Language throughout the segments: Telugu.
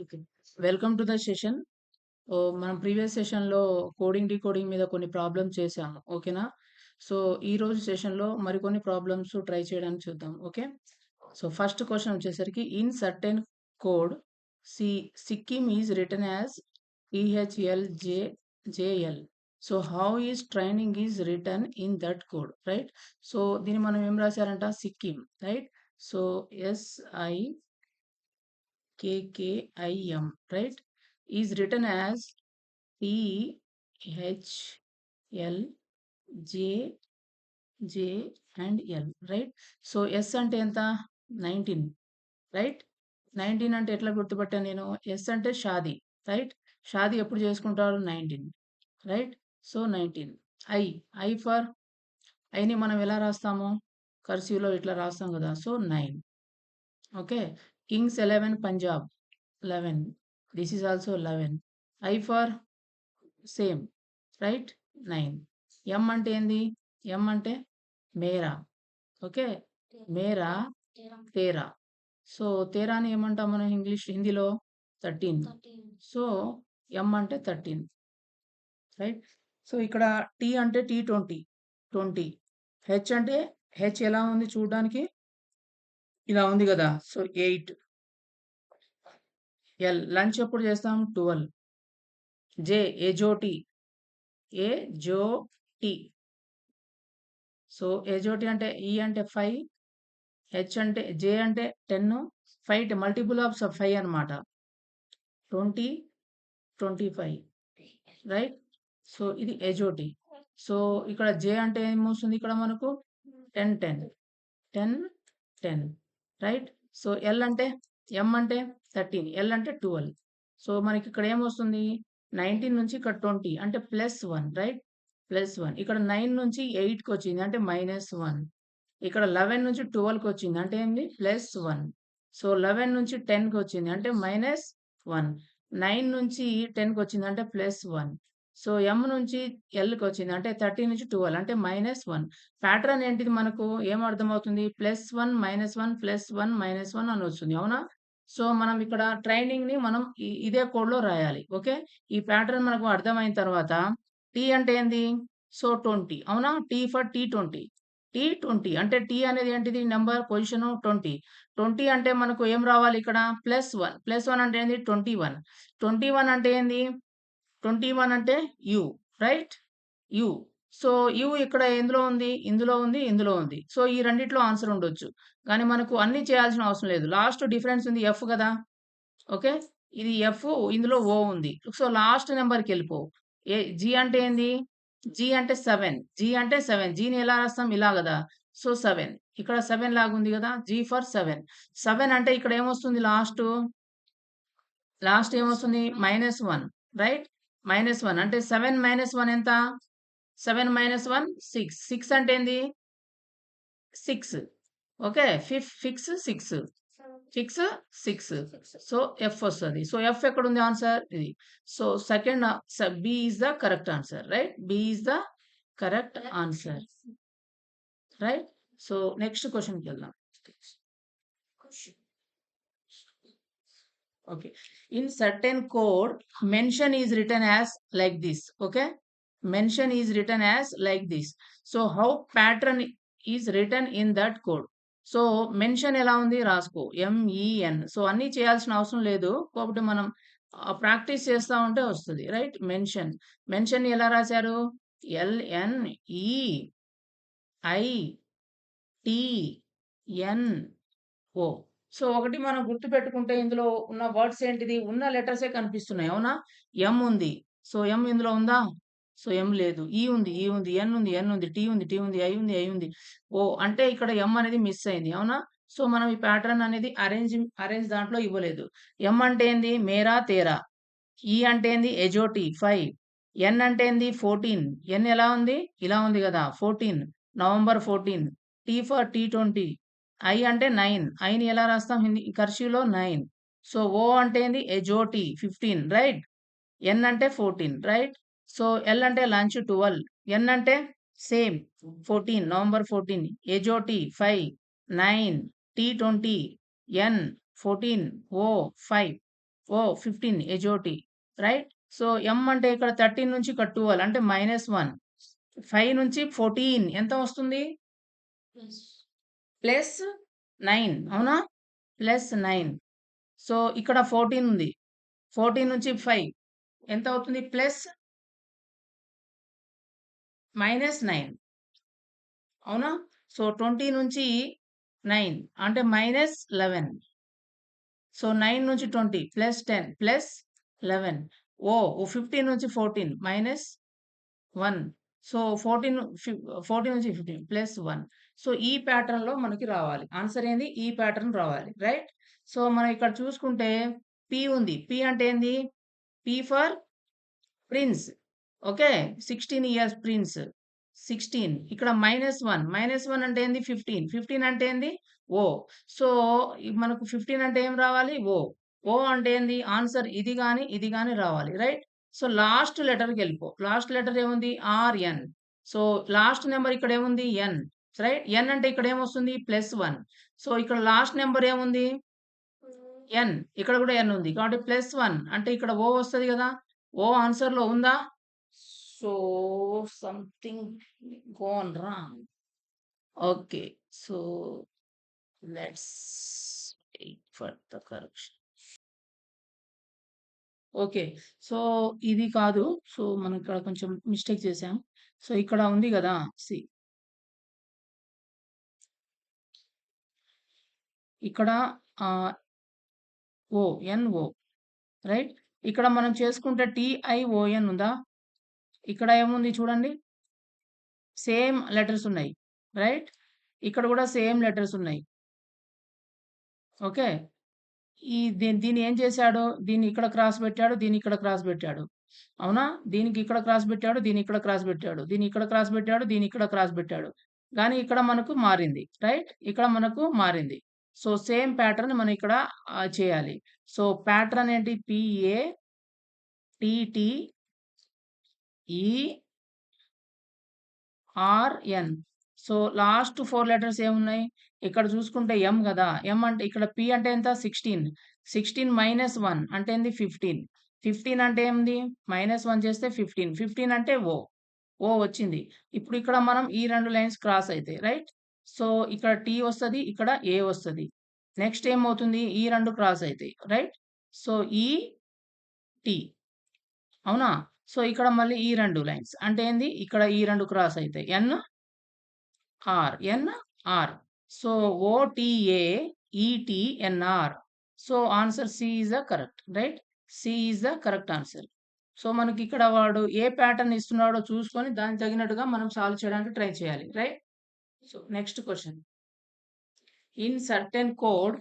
Okay. Welcome to the session. మనం ప్రీవియస్ సెషన్‌లో కోడింగ్, డీకోడింగ్ మీద కొన్ని ప్రాబ్లమ్స్ చేశాము. ఓకేనా? సో, ఈరోజు సెషన్‌లో మరికొన్ని ప్రాబ్లమ్స్ ట్రై చేయడానికి చూద్దాం. ఓకే. సో, ఫస్ట్ క్వెషన్ వచ్చేసరికి ఇన్ సర్టెన్ కోడ్ సి Sikkim is written as THLJL. So, how is training is written in that code, right? So, దీన్ని మనం ఏం రాశారంట Sikkim, right? So, SIKKIM, right, is written as THLJ and L, right? So S అంటే ఎంత 19, రైట్? 19 అంటే ఎట్లా గుర్తుపట్టాను నేను? S అంటే షాదీ, రైట్? షాదీ ఎప్పుడు చేసుకుంటారు? 19, right? So 19. I I for ఐని మనం ఎలా రాస్తాము? కర్సివ్‌లో ఇట్లా రాస్తాం కదా! So 9. Okay. Kings 11 Punjab 11. This is also 11. I for same, right? 9. M అంటే ఏంది? M అంటే మేరా. ఓకే. మేరా తేరా. సో, తేరాని ఏమంటాం మనం హిందీలో 13. సో, M అంటే 13, రైట్? సో, ఇక్కడ T అంటే T20, 20. H అంటే H ఎలా ఉంది చూడడానికి? ఇలా ఉంది గదా! సో, 8. L లంచ్ ఎప్పుడు చేస్తాం? 12. J ఎజోటి. ఎజోటి. సో, ఎజోటి అంటే E అంటే 5, H అంటే J అంటే 10, 5 మల్టిపుల్ ఆఫ్ 5 అన్నమాట. 20, 25, రైట్? సో, ఇది ఎజోటి. సో, ఇక్కడ J అంటే ఏమొస్తుంది ఇక్కడ మనకు? 10, 10, 10, 10, రైట్? సో, L అంటే M అంటే 13, L అంటే 12. సో, మనకి ఇక్కడ ఏమొస్తుంది? 19 నుంచి ఇక్కడ 20 అంటే +1, రైట్? +1. ఇక్కడ 9 నుంచి 8కొచ్చింది అంటే -1. ఇక్కడ 11 నుంచి 12కొచ్చింది అంటే ఏంది? +1. సో, 11 నుంచి 10కొచ్చింది అంటే -1. 9 నుంచి 10కొచ్చింది అంటే +1. సో, M నుంచి Lకొచ్చింది అంటే 13 నుంచి 12 అంటే -1. ప్యాటర్న్ ఏంటిది మనకు ఏం అర్థమవుతుంది? +1, -1, +1, -1 అని వస్తుంది. అవునా? సో, మనం ఇక్కడ ట్రైనింగ్‌ని మనం ఇదే కోడ్‌లో రాయాలి. ఓకే. ఈ ప్యాటర్న్ మనకు అర్థమైన తర్వాత T అంటే ఏంది? సో, 20 అవునా? T for T20. T20 అంటే T అనేది ఏంటిది? Number position 20. 20 అంటే మనకు ఏం రావాలి ఇక్కడ? +1. +1 అంటే ఏంది? 21. 21 అంటే ఏంది? 21 అంటే you, right? You. So, you ఇక్కడ ఎందులో ఉంది? ఇందులో ఉంది, ఇందులో ఉంది. సో, ఈ రెండిట్లో ఆన్సర్ ఉండొచ్చు. కానీ మనకు అన్నీ చేయాల్సిన అవసరం లేదు. లాస్ట్ డిఫరెన్స్ ఉంది F గదా! ఓకే. ఇది F, ఇందులో O ఉంది. సో, లాస్ట్ నంబర్‌కెళ్ళిపో. G అంటే ఏంది? G అంటే 7. G అంటే 7. Gని ఎలా రాస్తాం? ఇలా గదా! సో, 7. ఇక్కడ 7 లాగుంది గదా! G for 7. 7 అంటే ఇక్కడ ఏమొస్తుంది లాస్టు? లాస్ట్ ఏమొస్తుంది? -1, రైట్? -1 అంటే 7 - 1 ఎంత? 7 - 1 6. 6 అంటే ఏంది? 6. Okay. Fix 6. Fix 6. So, F వస్తది. సో, F ఎక్కడుంది ఆన్సర్? ఇది. So, second B is the correct answer, right? B is the correct answer, right? So, next క్వెషన్‌కెళ్దాం. Okay. In certain code, mention is written as like this. Okay. Mention is written as like this. So how pattern is written in that code? So mention ఎలా ఉంది రాసుకో. MEN. సో అన్నీ చేయాల్సిన అవసరం లేదు. కాబట్టి మనం ప్రాక్టీస్ చేస్తా ఉంటే వస్తది. రైట్? మెన్షన్. మెన్షన్ ఎలా రాశారు? LNEITNO. సో, ఒకటి మనం గుర్తుపెట్టుకుంటే ఇందులో ఉన్న వర్డ్స్ ఏంటిది? ఉన్న లెటర్సే కనిపిస్తున్నాయి. అవునా? ఎమ్ ఉంది. సో, ఎమ్ ఇందులో ఉందా? సో, ఎమ్ లేదు. ఈ ఉంది. ఈ ఉంది. ఎన్ ఉంది. ఎన్ ఉంది. టీ ఉంది. టీ ఉంది. ఐ ఉంది. ఐ ఉంది. ఓ అంటే ఇక్కడ ఎమ్ అనేది మిస్ అయింది. అవునా? సో, మనం ఈ ప్యాటర్న్ అనేది అరేంజ్ దాంట్లో ఇవ్వలేదు. ఎమ్ అంటే ఏంది? మేరా తేరా. ఈ అంటే ఏంది? ఎజోటి 5. ఎన్ అంటే ఏంది? 14. ఎన్ ఎలా ఉంది? ఇలా ఉంది గదా! 14. November 14. Tea for T20. I అంటే 9. ఐని ఎలా రాస్తాం కర్సివ్‌లో 9. సో, ఓ అంటే ఏంది? ఎజోటి 15, రైట్? ఎన్ అంటే 14, రైట్? సో, ఎల్ అంటే లంచ్ 12. ఎన్ అంటే సేమ్ 14, నవంబర్ 14. ఎజోటి 5, 9, T20, ఎన్ 14, ఓ 5. ఓ 15 ఎజోటి రైట్. సో ఎం అంటే ఇక్కడ 13 నుంచి ఇక్కడ 12 అంటే -1. 5 నుంచి 14 ఎంత వస్తుంది? +9 అవునా? +9. సో ఇక్కడ 14 ఉంది. 14 నుంచి 5 ఎంత అవుతుంది? -9 అవునా? సో 20 నుంచి 9 అంటే -11. సో 9 నుంచి 20 +10 +11. 15 నుంచి 14 -1. సో 14 నుంచి 15 +1. సో ఈ ప్యాటర్న్‌లో మనకి రావాలి. ఆన్సర్ ఏంది? ఈ ప్యాటర్న్ రావాలి. రైట్? సో మనం ఇక్కడ చూసుకుంటే పి ఉంది. పి అంటే ఏంది? P for prince. Okay. 16 years prince. 16 ఇక్కడ -1. -1 అంటే ఏంది? 15. 15 అంటే ఏంది? ఓ. సో మనకు 15 అంటే ఏం రావాలి? ఓ. ఓ అంటే ఏంది? ఆన్సర్ ఇది గాని రావాలి. రైట్? సో లాస్ట్ లెటర్‌కెళ్ళిపో. లాస్ట్ లెటర్ ఏముంది? ఆర్‌ఎన్. సో లాస్ట్ నంబర్ ఇక్కడ ఏముంది? ఎన్. రైట్? ఎన్ అంటే ఇక్కడ ఏమొస్తుంది? +1. సో ఇక్కడ లాస్ట్ నంబర్ ఏముంది? ఎన్. ఇక్కడ కూడా ఎన్ ఉంది. కాబట్టి +1 అంటే ఇక్కడ ఓ వస్తది గదా! ఓ ఆన్సర్‌లో ఉందా? So something gone wrong. Okay. So let's wait for the correction. Okay. So ఇది కాదు. సో మనం ఇక్కడ కొంచెం మిస్టేక్ చేసాం. సో ఇక్కడ ఉంది గదా! ఇక్కడ ఆహ్, ఎన్‌ఓ రైట్? ఇక్కడ మనం చేసుకుంటే టీఐఓఎన్ ఉందా? ఇక్కడ ఏముంది చూడండి. సేమ్ లెటర్స్ ఉన్నాయి. రైట్? ఇక్కడ కూడా సేమ్ లెటర్స్ ఉన్నాయి. ఓకే. దీన్ని ఏం చేశాడు? దీన్ని ఇక్కడ క్రాస్ పెట్టాడు. దీన్ని ఇక్కడ క్రాస్ పెట్టాడు. అవునా? దీనికి ఇక్కడ క్రాస్ పెట్టాడు. దీన్ని ఇక్కడ క్రాస్ పెట్టాడు. దీన్ని ఇక్కడ క్రాస్ పెట్టాడు. దీన్ని ఇక్కడ క్రాస్ పెట్టాడు. గానీ ఇక్కడ మనకు మారింది. రైట్? ఇక్కడ మనకు మారింది. సో సేమ్ ప్యాటర్న్ మనం ఇక్కడ చేయాలి. సో ప్యాటర్న్ ఏంటి? PATTERN. సో లాస్ట్ 4 లెటర్స్ ఏమున్నాయి? ఇక్కడ చూసుకుంటే ఎం గదా! ఎం అంటే ఇక్కడ పి అంటే ఎంత? 16. 16 - 1 అంటే ఏంది? 15. 15 అంటే ఏంది? -1 చేస్తే 15. 15 అంటే ఓ. ఓ వచ్చింది. ఇప్పుడు ఇక్కడ మనం ఈ 2 లైన్స్ క్రాస్ అయితాయి. రైట్? సో ఇక్కడ టీ వస్తది. ఇక్కడ ఏ వస్తది. నెక్స్ట్ ఏమవుతుంది? ఈ 2 క్రాస్ అయితాయి. రైట్? సో ఈ టీ. అవునా? సో ఇక్కడ మళ్ళీ ఈ 2 లైన్స్. అంటే ఏంది? ఇక్కడ ఈ 2 క్రాస్ అయితాయి. NR. So OTAETNR. So answer C is the correct. Right? C is the correct answer. So మనకి ఇక్కడ వాడు ఏ ప్యాటర్న్ ఇస్తున్నాడో చూసుకొని దానికి తగినట్టుగా మనం సాల్వ్ చేయడానికి ట్రై చేయాలి. Right? So next question. In certain code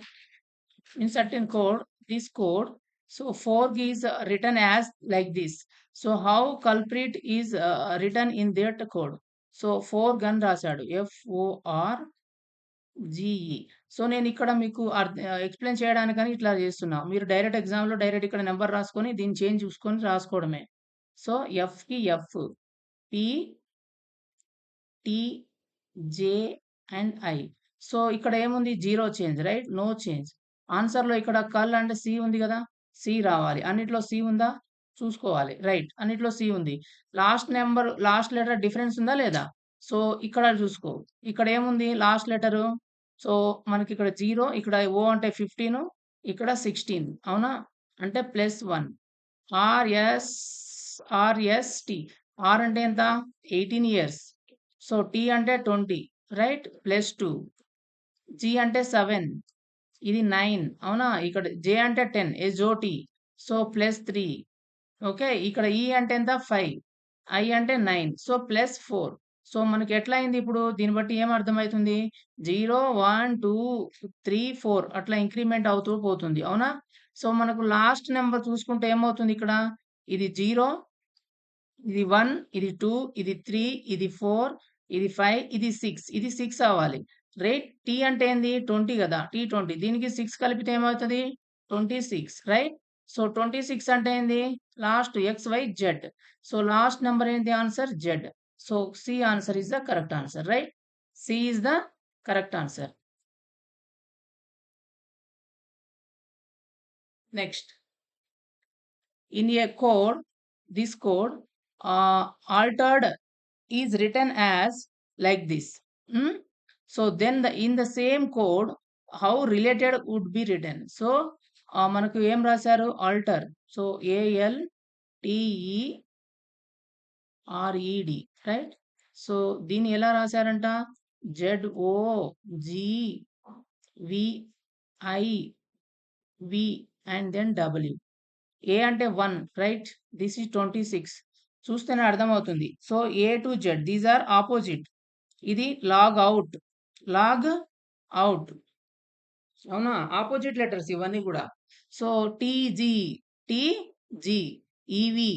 in certain code, this code, so fork is written as like this. So how culprit is written in that code? So fork అని రాశాడు. FORGE. సో నేను ఇక్కడ మీకు ఎక్స్ప్లెయిన్ చేయడానికని ఇట్లా చేస్తున్నా. మీరు డైరెక్ట్ ఎగ్జామ్‌లో డైరెక్ట్ ఇక్కడ నంబర్ రాసుకొని దీన్ని చేంజ్ చూసుకొని రాసుకోవడమే. సో ఎఫ్‌కి F, P, T, J and I. So ఇక్కడ ఏముంది? 0 చేంజ్. రైట్? No change. ఆన్సర్‌లో ఇక్కడ కల్ అండ్ సి ఉంది గదా! సి రావాలి. అన్నిట్లో సి ఉందా? చూసుకోవాలి. రైట్. అన్నిట్లో సి ఉంది. లాస్ట్ లెటర్ డిఫరెన్స్ ఉందా లేదా? సో ఇక్కడ చూసుకో. ఇక్కడ ఏముంది? Last letter. సో మనకిక్కడ 0, ఇక్కడ ఓ అంటే 15, ఇక్కడ 16 అవునా? అంటే +1. RS RST. ఆర్ అంటే ఎంత? 18 ఇయర్స్. సో టీ అంటే 20 రైట్? +2. జి అంటే 7. ఇది 9 అవునా? ఇక్కడ జే అంటే 10 ఎస్ఓటి. సో +3. ఓకే. ఇక్కడ ఈ అంటే ఎంత? 5. ఐ అంటే 9. సో +4. సో మనకి ఎట్లా అయింది ఇప్పుడు? దీన్ని బట్టి ఏం అర్థమైతుంది? 0, 1, 2, 3, 4 అట్లా ఇంక్రిమెంట్ అవుతూ పోతుంది. అవునా? సో మనకు లాస్ట్ నంబర్ చూసుకుంటే ఏమవుతుంది ఇక్కడ? ఇది 0, ఇది 1, ఇది 2, ఇది 3, ఇది 4, ఇది 5, ఇది 6. ఇది 6 అవ్వాలి. రైట్? టీ అంటే ఏంది? 20 గదా! T20. దీనికి 6 కలిపితే ఏమవుతది? 26 రైట్? సో 26 అంటే ఏంది? Last XYZ. So last number ఏంటి answer? Z. So C answer is the correct answer. Right? C is the correct answer. Next. in a code, this code altered is written as like this. Hmm? So then in the same code, how related would be written? So మనకు ఏం రాశారు alter. So ALTERED, right? So దీన్ని ఎలా రాశారంట ZOGVIV and then W. A అంటే 1, right? This is 26. చూస్తేనే అర్థమవుతుంది. So A to Z, these are opposite. ఇది లాగ్ అవుట్, లాగ్ అవుట్, అవునా? ఆపోజిట్ లెటర్స్ ఇవన్నీ కూడా. So TG, TG, EV,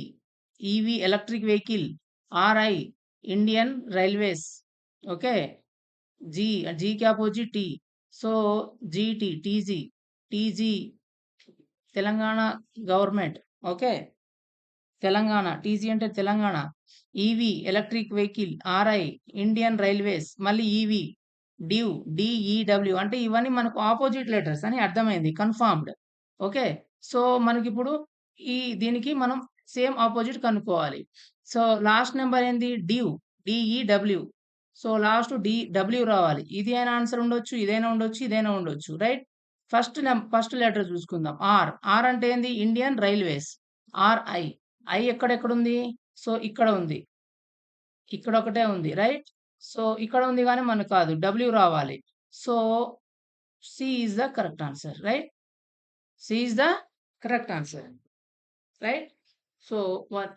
EV electric vehicle, RI Indian Railways, okay. G, జీకి opposite T. So GT, TG, TG Telangana government, okay. Telangana, TG అంటే Telangana. EV electric vehicle, RI Indian Railways, మళ్ళీ ఈవి డ్యూ, డిఈడబ్ల్యూ అంటే ఇవన్నీ మనకు ఆపోజిట్ లెటర్స్ అని అర్థమైంది, కన్ఫర్మ్డ్, ఓకే. సో మనకిప్పుడు దీనికి మనం సేమ్ ఆపోజిట్ కనుక్కోవాలి. సో లాస్ట్ నెంబర్ ఏంది dew, DEW. So last W రావాలి. ఇది అయినా ఆన్సర్ ఉండొచ్చు, ఇదైనా ఉండొచ్చు, ఇదైనా ఉండొచ్చు, రైట్. ఫస్ట్ లెటర్ చూసుకుందాం. ఆర్ అంటే ఏంది ఇండియన్ రైల్వేస్. ఆర్ఐ, ఐ ఎక్కడెక్కడుంది? సో ఇక్కడ ఉంది, ఇక్కడ ఒకటే ఉంది, రైట్. సో ఇక్కడ ఉంది కానీ మనకు కాదు, డబ్ల్యూ రావాలి. So C is the correct answer, right. C is the correct answer, right. So what?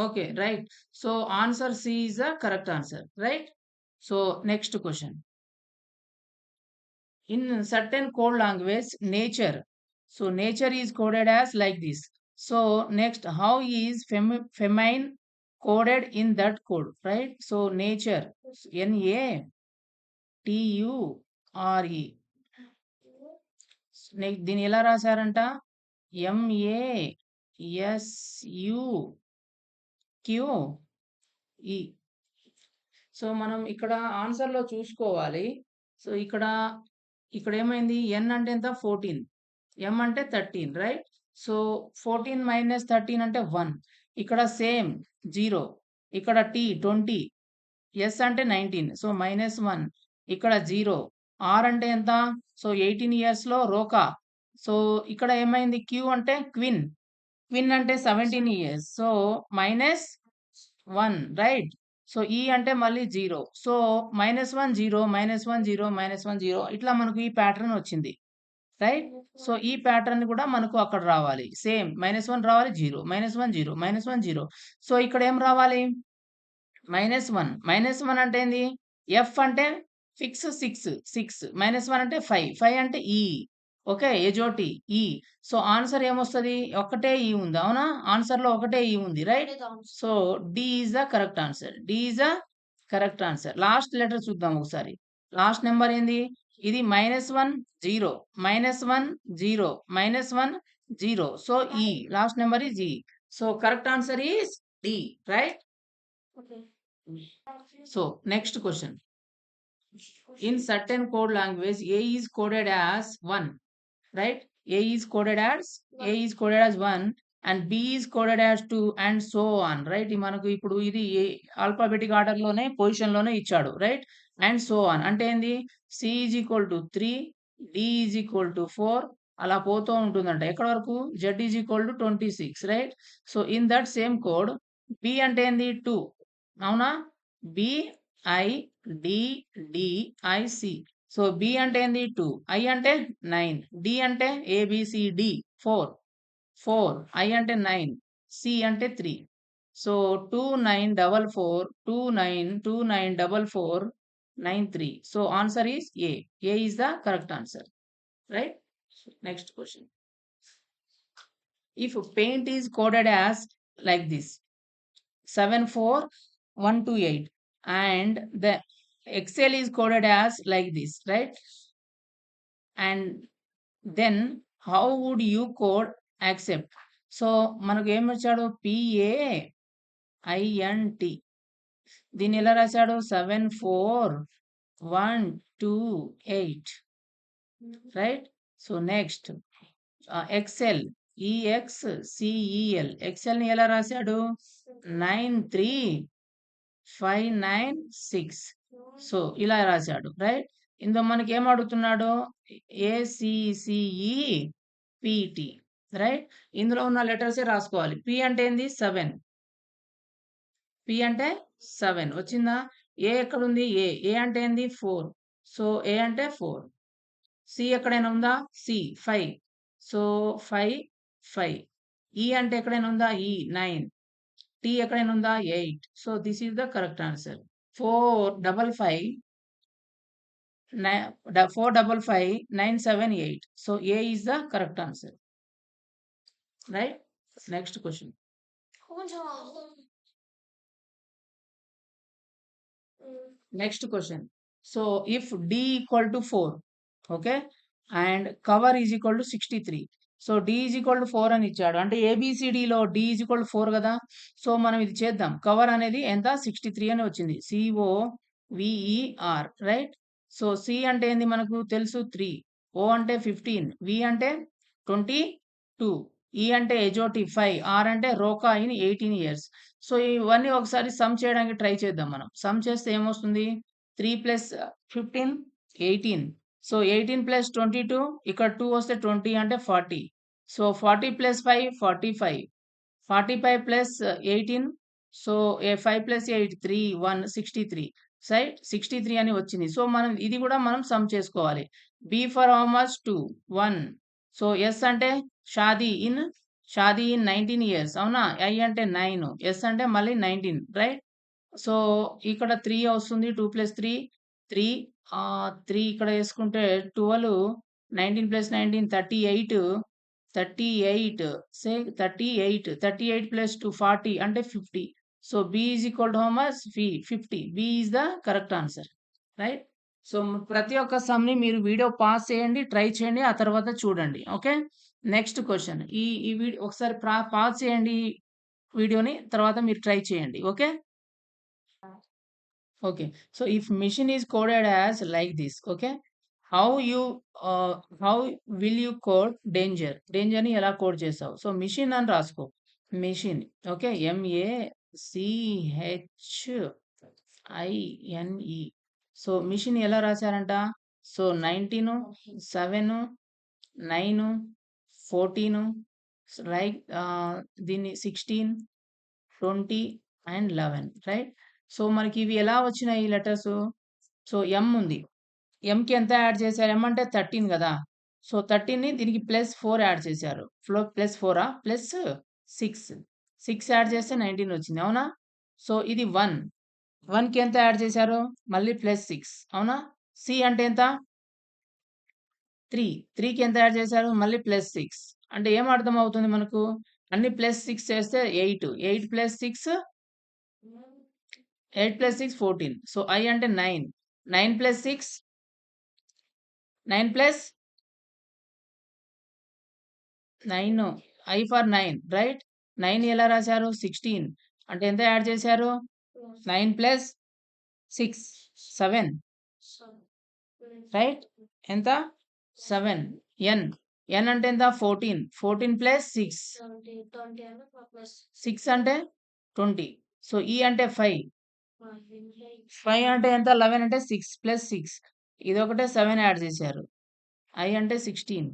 Okay, right. So answer C is the correct answer, right? So next question. In certain code language, nature. So nature is coded as like this. So next, how is feminine coded in that code, right? So nature, NATURE. దీని ఎలా రాశారంట MASUQE. సో మనం ఇక్కడ ఆన్సర్ లో చూసుకోవాలి. సో ఇక్కడ ఏమైంది, ఎన్ అంటే ఎంత 14, ఎం అంటే 13, రైట్. సో 14 మైనస్ 13 అంటే 1. ఇక్కడ సేమ్ 0, ఇక్కడ టీ 20, ఎస్ అంటే 19, సో -1. ఇక్కడ 0, ఆర్ అంటే ఎంత? సో 18 years లో రోకా. సో ఇక్కడ ఏమైంది, క్యూ అంటే క్విన్, క్విన్ అంటే 17 years, సో -1, రైట్. సో ఈ అంటే మళ్ళీ 0, సో -1 0 -1 0 -1 0, ఇట్లా మనకు ఈ ప్యాటర్న్ వచ్చింది, రైట్. సో ఈ ప్యాటర్న్ కూడా మనకు అక్కడ రావాలి, సేమ్ -1 రావాలి, 0 -1 0 -1 0. సో ఇక్కడ ఏం రావాలి -1. -1 అంటే ఏంది, ఎఫ్ అంటే ఫిక్స్ 6 6, -1 అంటే 5 5 అంటే ఈ, ఓకే, ఏజోటి ఈ. సో ఆన్సర్ ఏమొస్తుంది, ఒకటే ఈ ఉంది, అవునా? ఆన్సర్ లో ఒకటే ఈ ఉంది, right. So D is the correct answer, D is the correct answer. Last letter చూద్దాం ఒకసారి. లాస్ట్ నెంబర్ ఏంది, ఇది -1 0 -1 0 -1 0. సో ఈ last number is E. So correct answer is D, right. So next question. In certain code language, A is coded as 1, right? A is coded as 1 and B is coded as 2 and so on, right? మనకు ఇప్పుడు ఇది ఆల్ఫాబెటిక్ ఆర్డర్ లోనే పొజిషన్ లోనే ఇచ్చాడు, రైట్. అండ్ సో ఆన్ అంటే ఏంది, C is equal to 3, D is equal to 4, అలా పోతూ ఉంటుందంట. ఎక్కడ వరకు, Z is equal to 26, right. So in that same code B అంటే ఏంది 2, అవునా? BIDDIC. సో బి అంటే ఏంది 2, ఐ అంటే 9, డి అంటే ABCD 4, ఐ అంటే 9, సి అంటే 3. So 2944294493. So answer is a. A is the correct answer, right. Next question. If paint is coded as like this 74128 and the Excel is coded as like this, right? And then how would you code accept? So మనకు ఏం వచ్చాడు, PAINT. దీన్ని ఎలా రాశాడు, 74128, right. So next Excel EXCEL. ఎక్సెల్ని ఎలా రాశాడు 93596. సో ఇలా రాశాడు రైట్. ఇందులో మనకి ఏం అడుగుతున్నాడు ACCEPT రైట్. ఇందులో ఉన్న లెటర్సే రాసుకోవాలి. పి అంటే ఏంది 7. పి అంటే 7 వచ్చిందా. ఏ ఎక్కడుంది ఏ అంటే ఏంది 4. సో ఏ అంటే 4. సి ఎక్కడైనా ఉందా సి 5. సో 5 5. ఈ అంటే ఎక్కడైనా ఉందా ఈ 9. టీ ఎక్కడైనా ఉందా 8. So this is the correct answer. 455 978. So A is the correct answer right. Next question. Next question. So if D equal to 4, okay, and cover is equal to 63. So D is equal to 4 అని ఇచ్చాడు. అంటే ABCDలో D is equal to 4 కదా. సో మనం ఇది చేద్దాం. కవర్ అనేది ఎంత 63 అని వచ్చింది. COVER right. సో C అంటే ఏంది మనకు తెలుసు 3. O అంటే 15. V అంటే 22. E అంటే ఎజోటి 5. R అంటే రోకా ఇన్ 18 years. సో ఇవన్నీ ఒకసారి సమ్ చేయడానికి ట్రై చేద్దాం మనం. సమ్ చేస్తే ఏమొస్తుంది 3 + 15 18. సో 18 + 22 ఇక్కడ 2 వస్తే 20 అంటే 40. సో 40 + 5 45. 45 + 18. So 5 + 8 3 1 63 right. 63 అని వచ్చింది. సో మనం ఇది కూడా మనం సమ్ చేసుకోవాలి. B for how much 2 1. So S అంటే షాదీ ఇన్ 19 ఇయర్స్ అవునా. I అంటే 9. S అంటే మళ్ళీ 19 రైట్. సో ఇక్కడ 3 వస్తుంది. 2 + 3 3. 3 ఇక్కడ వేసుకుంటే 12. 19 + 19 38. 38 సే 38. 38 + 2 40 అంటే 50. So B is equal to how much 50. B is the correct answer right. So ప్రతి ఒక్క సమ్‌ని మీరు వీడియో పాజ్ చేయండి, ట్రై చేయండి. ఆ తర్వాత చూడండి. ఓకే. Next question. ఈ ఈ వీడియో ఒకసారి పాజ్ చేయండి వీడియోని. తర్వాత మీరు ట్రై చేయండి. Okay. Okay. So if machine is coded as like this. Okay. How you how will you code danger. డేంజర్‌ని ఎలా కోడ్ చేస్తావు? సో మిషన్ అని రాసుకో. Machine. Okay. MACHINE. So machine ఎలా రాశారంట. సో 19 7 9 14 లైక్ దీన్ని 16 20 అండ్ 11 రైట్. సో మనకి ఇవి ఎలా వచ్చినాయి ఈ లెటర్స్. సో M ఉంది. Mకి ఎంత యాడ్ చేశారు. M అంటే 13 కదా. సో 13ని దీనికి +4 యాడ్ చేశారు. +4 +6 యాడ్ చేస్తే 19 వచ్చింది అవునా. సో ఇది 1కి ఎంత యాడ్ చేశారు మళ్ళీ +6 అవునా. సి అంటే ఎంత 3కి ఎంత యాడ్ చేశారు మళ్ళీ +6 అంటే ఏం అర్థం అవుతుంది మనకు. అన్ని +6 చేస్తే 8 + 6 14. సో I అంటే 9 + 6 9 + 9 I ఫర్ 9 రైట్. 9 ఎలా రాశారు 16 అంటే ఎంత యాడ్ చేశారు 9 + 6 7 రైట్. ఎంత 7. N అంటే ఎంత 14 + 6 6 అంటే 20. సో E అంటే 5 అంటే ఎంత 11 అంటే 6 + 6 ఇదొకటే 7 యాడ్ చేశారు. I అంటే 16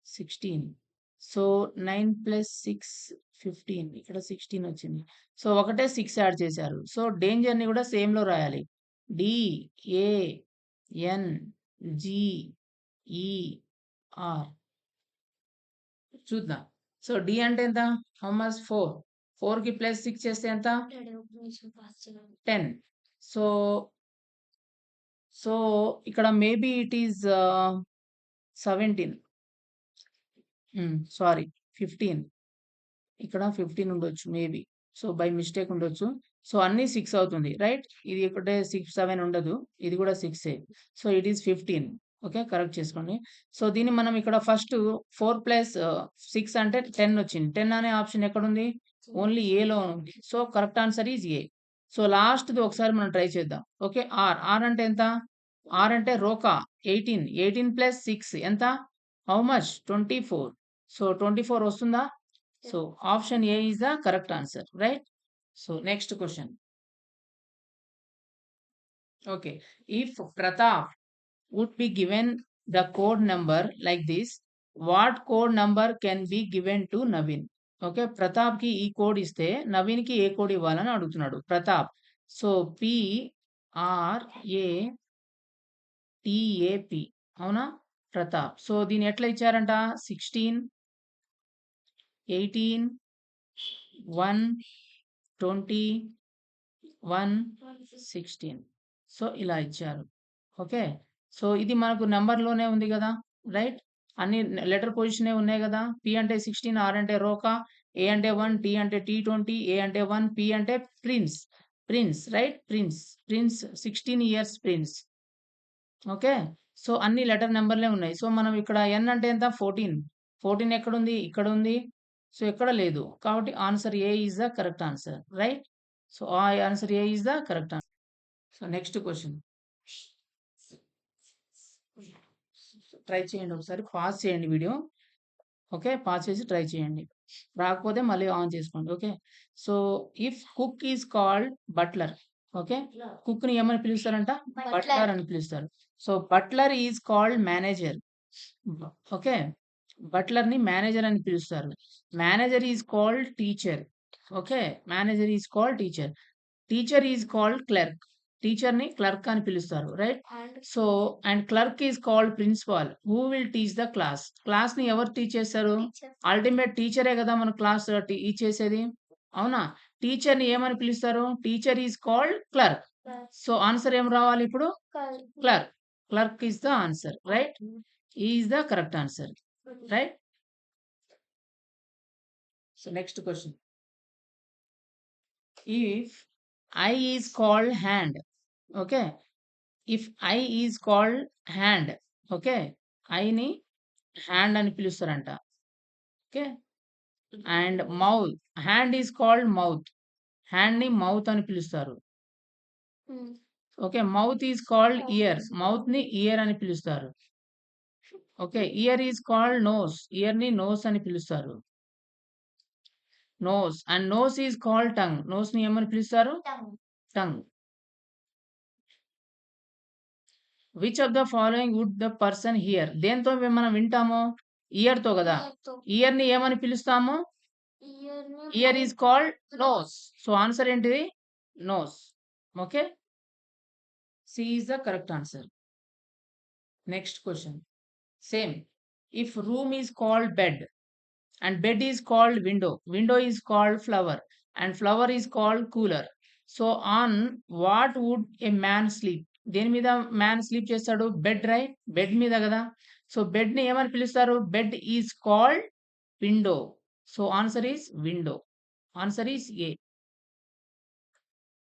16. సో 9 + 6 15 ఇక్కడ 16 వచ్చింది. సో ఒకటే 6 యాడ్ చేశారు. సో డేంజర్‌ని కూడా సేమ్‌లో రాయాలి. DANGER చూద్దాం. సో D అంటే ఎంత హౌ మచ్ 4. 4కి +6 చేస్తే ఎంత 10. సో సో ఇక్కడ మేబీ ఇట్ ఈస్ 17. సారీ 15. ఇక్కడ 15 ఉండొచ్చు మేబీ. సో బై మిస్టేక్ ఉండొచ్చు. సో అన్నీ 6 అవుతుంది రైట్. ఇది ఒకటే 6 7 ఉండదు. ఇది కూడా 6ఏ. So it is 15. Okay. Correct చేసుకోండి. సో దీన్ని మనం ఇక్కడ ఫస్ట్ 4 + 6 అంటే 10 వచ్చింది. 10 అనే ఆప్షన్ ఎక్కడుంది ఓన్లీ ఏలో ఉంది. So correct answer is A. So లాస్ట్‌ది ఒకసారి మనం ట్రై చేద్దాం. ఓకే. R అంటే ఎంత ఆర్ అంటే రోకా 18. 18 ప్లస్ 6 ఎంత? How much? 24. సో 24 వస్తుందా? So option A is the correct answer, right? So next question. Okay. If Pratap would be given the code number like this, what code number can be given to Naveen? Okay. ప్రతాప్‌కి ఈ కోడ్ ఇస్తే నవీన్‌కి ఏ కోడ్ ఇవ్వాలని అడుగుతున్నాడు ప్రతాప్. సో PRATAP అవునా? ప్రతాప్. సో దీన్ని ఎట్లా ఇచ్చారంట? 16, 18, 1, 20, 1, 16. సో ఇలా ఇచ్చారు. ఓకే. సో ఇది మనకు నంబర్‌లోనే ఉంది గదా! రైట్? అన్ని లెటర్ పొజిషనే ఉన్నాయి గదా! పి అంటే 16, ఆర్ అంటే రోకా, ఏ అంటే 1, టీ అంటే టీ20, ఏ అంటే 1, పి అంటే prince. Prince right? Prince. Prince 16 years prince. Okay. So అన్ని లెటర్ నంబర్‌లే ఉన్నాయి. సో మనం ఇక్కడ ఎన్ అంటే ఎంత? 14. 14 ఎక్కడుంది? ఇక్కడుంది. సో ఎక్కడ లేదు. కాబట్టి answer A is the correct answer, right? So answer A is the correct answer. So next question. Try చేయండి ఒకసారి. పాజ్ చేయండి వీడియో. ఓకే. పాజ్ చేసి ట్రై చేయండి. రాకపోతే మళ్ళీ ఆన్ చేసుకోండి. Okay. So if cook is called butler. Okay. కుక్‌ని ఏమని పిలుస్తారంట? బట్లర్ అని పిలుస్తారు. So butler is called manager. Okay. బట్లర్‌ని మేనేజర్ అని పిలుస్తారు. Manager is called teacher. Okay. Manager is called teacher. Teacher is called clerk. టీచర్‌ని క్లర్క్ అని పిలుస్తారు, right? So and clerk is called principal. Who will teach the class? క్లాస్‌ని ఎవరు టీచ్ చేస్తారు? అల్టిమేట్ టీచరే గదా! మన క్లాస్ టీచ్ చేసేది. అవునా? టీచర్‌ని ఏమని పిలుస్తారు? Teacher is called clerk. So answer ఏం రావాలి ఇప్పుడు? Clerk. Clerk is the answer, right? Is the correct answer, right? So next question. If eye is called hand. Okay. If eye is called hand. Okay. ఐని హ్యాండ్ అని పిలుస్తారంట. Okay. And mouth. Hand is called mouth. హ్యాండ్‌ని మౌత్ అని పిలుస్తారు. Okay. Mouth is called ear. మౌత్‌ని ఇయర్ అని పిలుస్తారు. Okay. Ear is called nose. ఇయర్‌ని నోస్ అని పిలుస్తారు. Nose. And nose is called tongue. నోస్‌ని ఏమని పిలుస్తారు? Tongue. Which of the following would the person hear? దేనితో మనం వింటాము? ఇయర్‌తో గదా! ఇయర్‌ని ఏమని పిలుస్తాము? Ear is called nose. So answer ఏంటిది? Nose. Okay. C is the correct answer. Next question. Same. If room is called bed and bed is called window, window is called flower, and flower is called cooler. So on what would a man sleep? దేని మీద మ్యాన్ స్లీప్ చేస్తాడు? Bed, right? బెడ్ మీద కదా. సో బెడ్ ని ఏమని పిలుస్తారు? Bed is called window. So answer is window. Answer is a,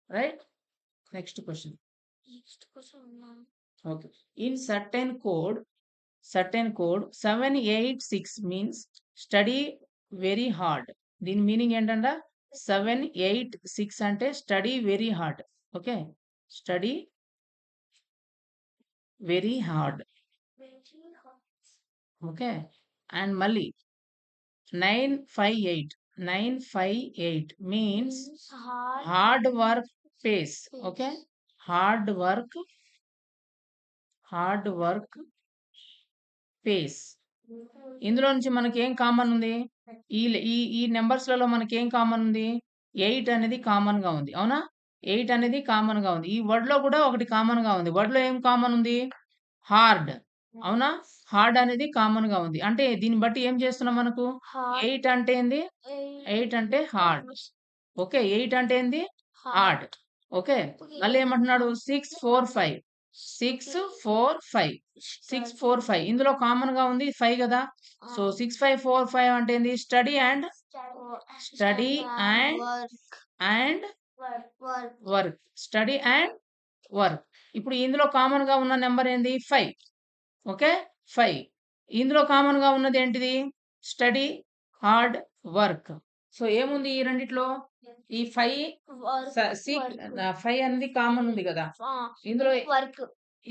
right? Next question. Okay. In certain code 786 means study very hard. దీని మీనింగ్ ఏంటంట? 786 అంటే study very hard. Okay. Study very hard. Okay. And మళ్ళీ 958 means hard work pays. Okay. Hard work pays. ఇందులో నుంచి మనకి ఏం కామన్ ఉంది? ఈ ఈ ఈ నంబర్స్‌లలో మనకేం కామన్ ఉంది? 8 అనేది కామన్‌గా ఉంది. అవునా? 8 అనేది కామన్‌గా ఉంది. ఈ వర్డ్‌లో కూడా ఒకటి కామన్‌గా ఉంది. వర్డ్‌లో ఏం కామన్ ఉంది? హార్డ్. అవునా? హార్డ్ అనేది కామన్‌గా ఉంది. అంటే దీన్ని బట్టి ఏం చేస్తున్నాం మనకు? 8 అంటే ఏంది? 8 అంటే హార్డ్. ఓకే. 8 అంటే ఏంది? హార్డ్. ఓకే. మళ్ళీ ఏమంటున్నాడు? 6, 4, 5. 6, 4, 5. 6, 4, 5. ఇందులో కామన్‌గా ఉంది 5 గదా! సో 6, 5, 4, 5 అంటే ఏంది? Study and and work. Study and work. ఇప్పుడు ఇందులో కామన్‌గా ఉన్న నంబర్ ఏంది? 5. ఓకే. 5. ఇందులో కామన్‌గా ఉన్నది ఏంటిది? Study, hard, work. సో ఏముంది ఈ రెండిట్లో? ఈ 5 5 అనేది కామన్ ఉంది గదా! ఇందులో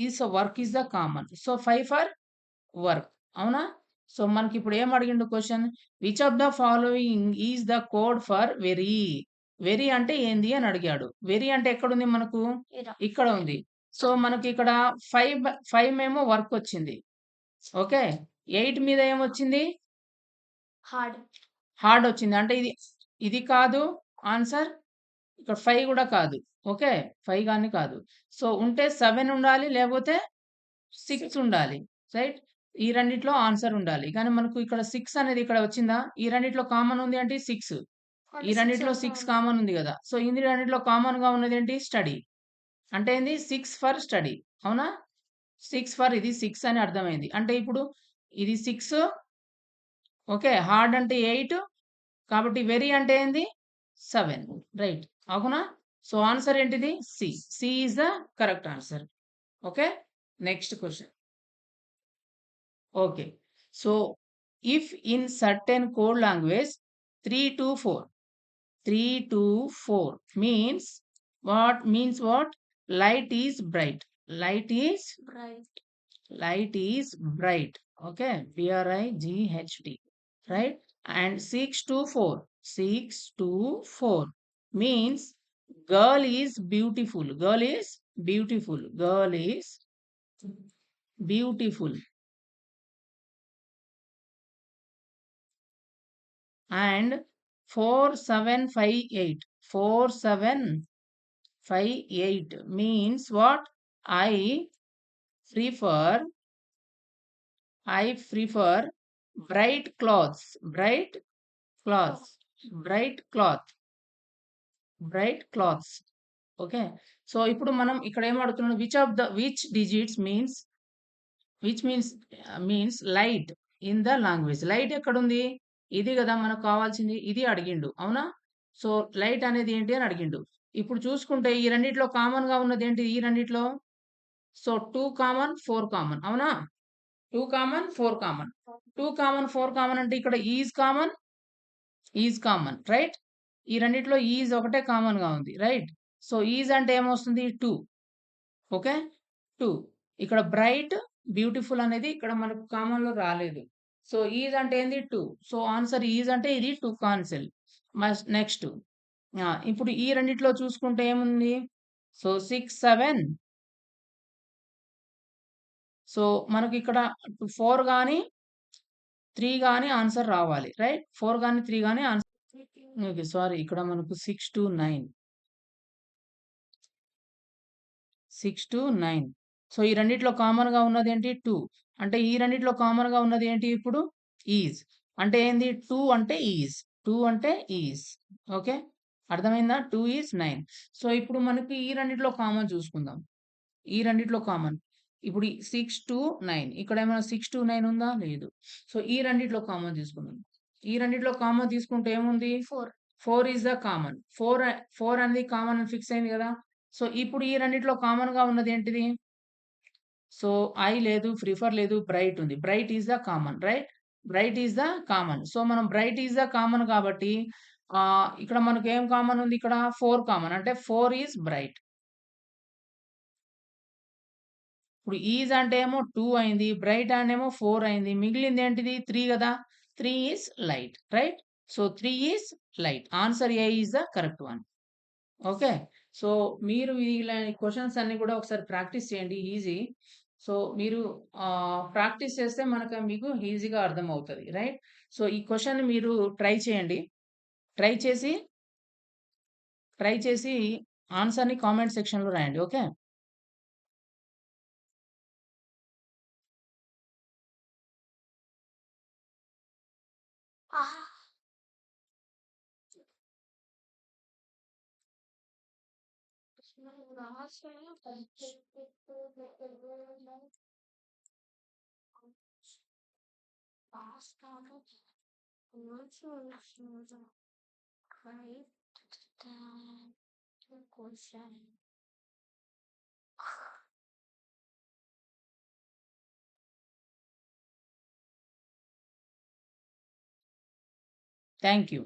is work is the common. So 5 for work. అవునా? సో మనకిప్పుడు ఏం అడిగిండు question? Which of the following is the code for very? Very అంటే ఏంది అని అడిగాడు. వెరీ అంటే ఎక్కడుంది మనకు? ఇక్కడ ఉంది. సో మనకి ఇక్కడ 5 మేమో వర్క్ వచ్చింది. ఓకే. 8 మీద ఏమొచ్చింది? హార్డ్. హార్డ్ వచ్చింది. అంటే ఇది కాదు ఆన్సర్. ఇక్కడ 5 కూడా కాదు. ఓకే. 5 గాని కాదు. సో ఉంటే 7 ఉండాలి. లేకపోతే 6 ఉండాలి. రైట్? ఈ రెండిట్లో ఆన్సర్ ఉండాలి. కానీ మనకు ఇక్కడ 6 అనేది ఇక్కడ వచ్చిందా? ఈ రెండిట్లో కామన్ ఉంది అంటే 6. ఈ రెండిట్లో 6 కామన్ ఉంది గదా! సో ఈ రెండిట్లో కామన్‌గా ఉన్నదేంటి? స్టడీ. అంటే ఏంది? 6 ఫర్ స్టడీ. అవునా? 6 ఫర్ ఇది 6 అని అర్థమైంది. అంటే ఇప్పుడు ఇది 6. ఓకే. హార్డ్ అంటే 8. కాబట్టి వెరీ అంటే ఏంది? 7. రైట్. అవునా? సో ఆన్సర్ ఏంటిది? C. C is the correct answer. Okay. Next question. Okay. So if in certain code language 3 to 4, 3 to 4 means what? Means what? Light is bright. Light is Bright. light is bright. Okay. BRIGHT. Right? And 6 to 4. 6 to 4 means girl is beautiful. Girl is beautiful. Girl is beautiful. And 4758. 4758 means what? I prefer bright clothes. Bright cloths. Bright cloth. Bright cloths. Okay. So ఇప్పుడు మనం ఇక్కడ ఏం అడుగుతున్నాం? Which digits means means light in the language. Light ఎక్కడుంది? ఇది గదా మనకు కావాల్సింది. ఇది అడిగిండు. అవునా? సో లైట్ అనేది ఏంటి అని అడిగిండు. ఇప్పుడు చూసుకుంటే ఈ రెండిట్లో కామన్‌గా ఉన్నదేంటి ఈ రెండిట్లో? So 2 common, 4 common. అవునా? 2 కామన్, 4 కామన్. 2 కామన్, 4 కామన్ అంటే ఇక్కడ ఈజ్ కామన్. రైట్? ఈ రెండిట్లో ఈజ్ ఒకటే కామన్‌గా ఉంది. రైట్? సో ఈజ్ అంటే ఏమొస్తుంది? 2. ఓకే. 2. ఇక్కడ బ్రైట్, బ్యూటిఫుల్ అనేది ఇక్కడ మనకు కామన్‌లో రాలేదు. సో ఈజ్ అంటే ఏంది? 2. సో ఆన్సర్ ఈజ్ అంటే ఇది 2 కాన్సెల్. నెక్స్ట్. ఇప్పుడు ఈ రెండిట్లో చూసుకుంటే ఏముంది? సో 6, 7. సో మనకిక్కడ 4 గాని, 3 గాని ఆన్సర్ రావాలి. రైట్? 4 గాని, 3 గాని ఆన్సర్. ఓకే. సారీ. ఇక్కడ మనకు 6-9. 6-9. సో ఈ రెండిట్లో కామన్‌గా ఉన్నదేంటి? 2. అంటే ఈ రెండిట్లో కామన్‌గా ఉన్నది ఏంటి ఇప్పుడు? ఈజ్. అంటే ఏంది? 2 అంటే ఈజ్. 2 అంటే ఈజ్. ఓకే. అర్థమైందా? 2 ఈజ్ 9. సో ఇప్పుడు మనకి ఈ రెండిట్లో కామన్ చూసుకుందాం. ఈ రెండిట్లో కామన్. ఇప్పుడు 6-9. ఇక్కడ ఏమైనా 6-9 ఉందా? లేదు. సో ఈ రెండిట్లో కామన్ తీసుకుందాం. ఈ రెండిట్లో కామన్ తీసుకుంటే ఏముంది? 4. 4 ఈస్ ద కామన్. 4 అనేది కామన్ అని ఫిక్స్ అయింది గదా! సో ఇప్పుడు ఈ రెండిట్లో కామన్‌గా ఉన్నది ఏంటిది? సో ఐ లేదు, ప్రిఫర్ లేదు, బ్రైట్ ఉంది. Bright is the common. Right? Bright is the common. So మనం బ్రైట్ ఈస్ ద కామన్ కాబట్టి ఇక్కడ మనకు ఏం కామన్ ఉంది ఇక్కడ? 4 కామన్. అంటే 4 ఈస్ బ్రైట్. ఇప్పుడు ఈజ్ అంటే ఏమో 2 అయింది. బ్రైట్ అనేమో 4 అయింది. మిగిలింది ఏంటిది? 3 గదా! 3 is light. Right? So 3 is light. Answer A is the correct one. Okay. So మీరు ఇలా క్వెషన్స్ అన్నీ కూడా ఒకసారి ప్రాక్టీస్ చేయండి. ఈజీ. సో మీరు ప్రాక్టీస్ చేస్తే మీకు ఈజీగా అర్థమవుతది. రైట్? సో ఈ క్వెషన్ మీరు ట్రై చేయండి. ట్రై చేసి ఆన్సర్‌ని కామెంట్ సెక్షన్‌లో రాయండి. ఓకే. Ah. Thank you.